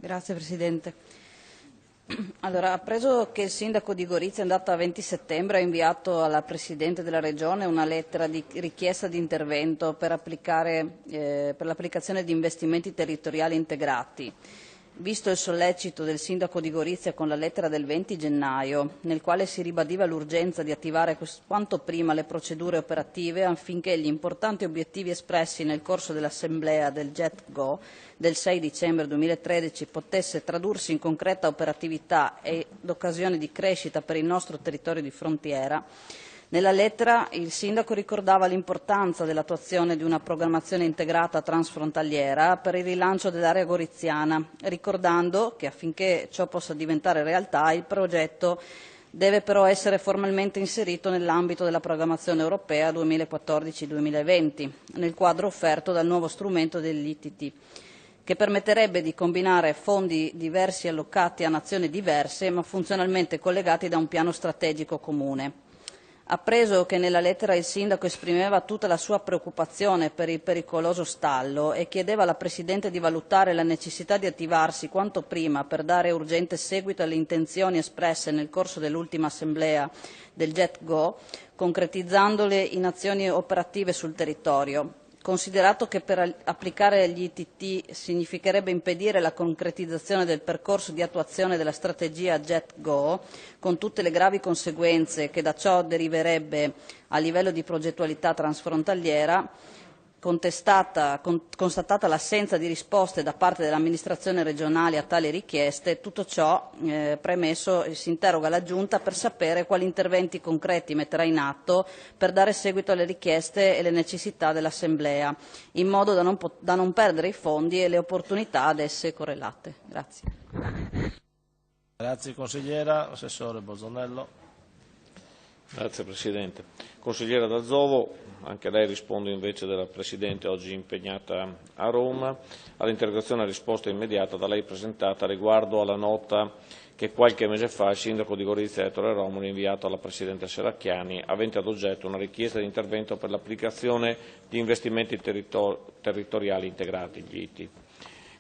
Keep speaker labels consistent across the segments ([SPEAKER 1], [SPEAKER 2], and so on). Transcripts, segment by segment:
[SPEAKER 1] Grazie Presidente. Allora, appreso che il Sindaco di Gorizia in data 20 settembre ha inviato alla Presidente della Regione una lettera di richiesta di intervento per l'applicazione di investimenti territoriali integrati, visto il sollecito del Sindaco di Gorizia con la lettera del 20 gennaio, nel quale si ribadiva l'urgenza di attivare quanto prima le procedure operative affinché gli importanti obiettivi espressi nel corso dell'assemblea del JETGO del 6 dicembre 2013 potesse tradursi in concreta operatività ed occasione di crescita per il nostro territorio di frontiera. Nella lettera il Sindaco ricordava l'importanza dell'attuazione di una programmazione integrata transfrontaliera per il rilancio dell'area goriziana, ricordando che affinché ciò possa diventare realtà il progetto deve però essere formalmente inserito nell'ambito della programmazione europea 2014-2020, nel quadro offerto dal nuovo strumento degli ITT, che permetterebbe di combinare fondi diversi allocati a nazioni diverse ma funzionalmente collegati da un piano strategico comune. Appreso che nella lettera il Sindaco esprimeva tutta la sua preoccupazione per il pericoloso stallo e chiedeva alla Presidente di valutare la necessità di attivarsi quanto prima per dare urgente seguito alle intenzioni espresse nel corso dell'ultima assemblea del JETGO, concretizzandole in azioni operative sul territorio, considerato che per applicare gli ITT significherebbe impedire la concretizzazione del percorso di attuazione della strategia JETGO, con tutte le gravi conseguenze che da ciò deriverebbe a livello di progettualità transfrontaliera, constatata l'assenza di risposte da parte dell'amministrazione regionale a tali richieste, tutto ciò premesso si interroga la Giunta per sapere quali interventi concreti metterà in atto per dare seguito alle richieste e alle necessità dell'Assemblea, in modo da non perdere i fondi e le opportunità ad esse correlate. Grazie.
[SPEAKER 2] Grazie consigliera. Assessore Bozzonello.
[SPEAKER 3] Grazie Presidente. Consigliera D'Azzovo, anche lei risponde invece della Presidente oggi impegnata a Roma all'interrogazione a risposta immediata da lei presentata riguardo alla nota che qualche mese fa il Sindaco di Gorizia Ettore Romoli ha inviato alla Presidente Serracchiani avente ad oggetto una richiesta di intervento per l'applicazione di investimenti territoriali integrati, gli ITI.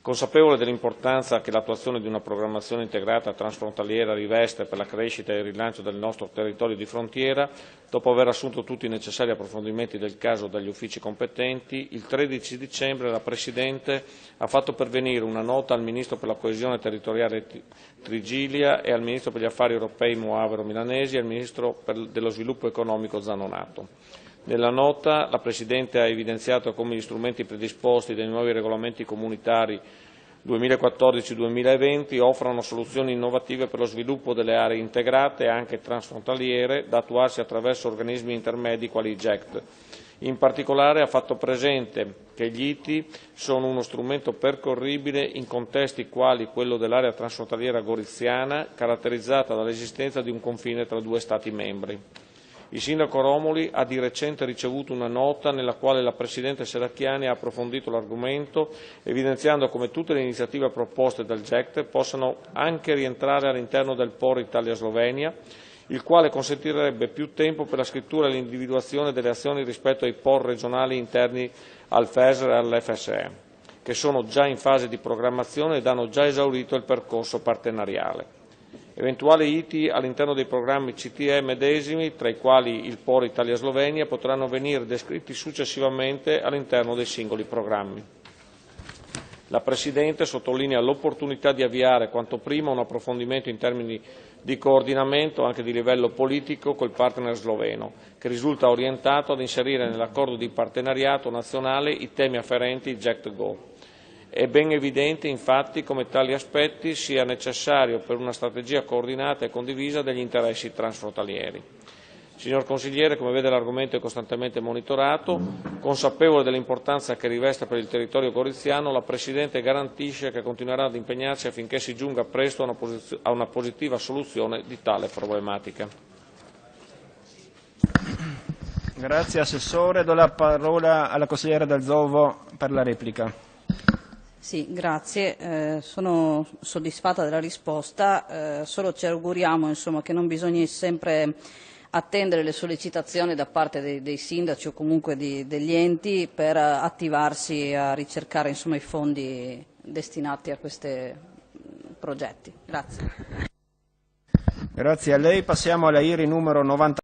[SPEAKER 3] Consapevole dell'importanza che l'attuazione di una programmazione integrata transfrontaliera riveste per la crescita e il rilancio del nostro territorio di frontiera, dopo aver assunto tutti i necessari approfondimenti del caso dagli uffici competenti, il 13 dicembre la Presidente ha fatto pervenire una nota al Ministro per la coesione territoriale Trigilia e al Ministro per gli affari europei Moavero Milanesi e al Ministro dello sviluppo economico Zanonato. Nella nota la Presidente ha evidenziato come gli strumenti predisposti dai nuovi regolamenti comunitari 2014-2020 offrono soluzioni innovative per lo sviluppo delle aree integrate e anche transfrontaliere da attuarsi attraverso organismi intermedi quali i GECT. In particolare ha fatto presente che gli ITI sono uno strumento percorribile in contesti quali quello dell'area transfrontaliera goriziana, caratterizzata dall'esistenza di un confine tra due Stati membri. Il Sindaco Romoli ha di recente ricevuto una nota nella quale la Presidente Serracchiani ha approfondito l'argomento, evidenziando come tutte le iniziative proposte dal GECT possano anche rientrare all'interno del POR Italia-Slovenia, il quale consentirebbe più tempo per la scrittura e l'individuazione delle azioni rispetto ai POR regionali interni al FESR e all'FSE, che sono già in fase di programmazione ed hanno già esaurito il percorso partenariale. Eventuali ITI all'interno dei programmi CTE medesimi, tra i quali il POR Italia-Slovenia, potranno venire descritti successivamente all'interno dei singoli programmi. La Presidente sottolinea l'opportunità di avviare quanto prima un approfondimento in termini di coordinamento anche di livello politico col partner sloveno, che risulta orientato ad inserire nell'accordo di partenariato nazionale i temi afferenti JECT-Go. È ben evidente infatti come tali aspetti sia necessario per una strategia coordinata e condivisa degli interessi transfrontalieri. Signor Consigliere, come vede l'argomento è costantemente monitorato, consapevole dell'importanza che riveste per il territorio goriziano, la Presidente garantisce che continuerà ad impegnarsi affinché si giunga presto a una positiva soluzione di tale problematica.
[SPEAKER 4] Grazie Assessore, do la parola alla Consigliera D'Azzovo per la replica.
[SPEAKER 1] Sì, grazie. Sono soddisfatta della risposta, solo ci auguriamo insomma, che non bisogni sempre attendere le sollecitazioni da parte dei sindaci o comunque degli enti per attivarsi a ricercare insomma, i fondi destinati a queste progetti. Grazie.
[SPEAKER 4] Grazie a lei. Passiamo alla IRI numero 90.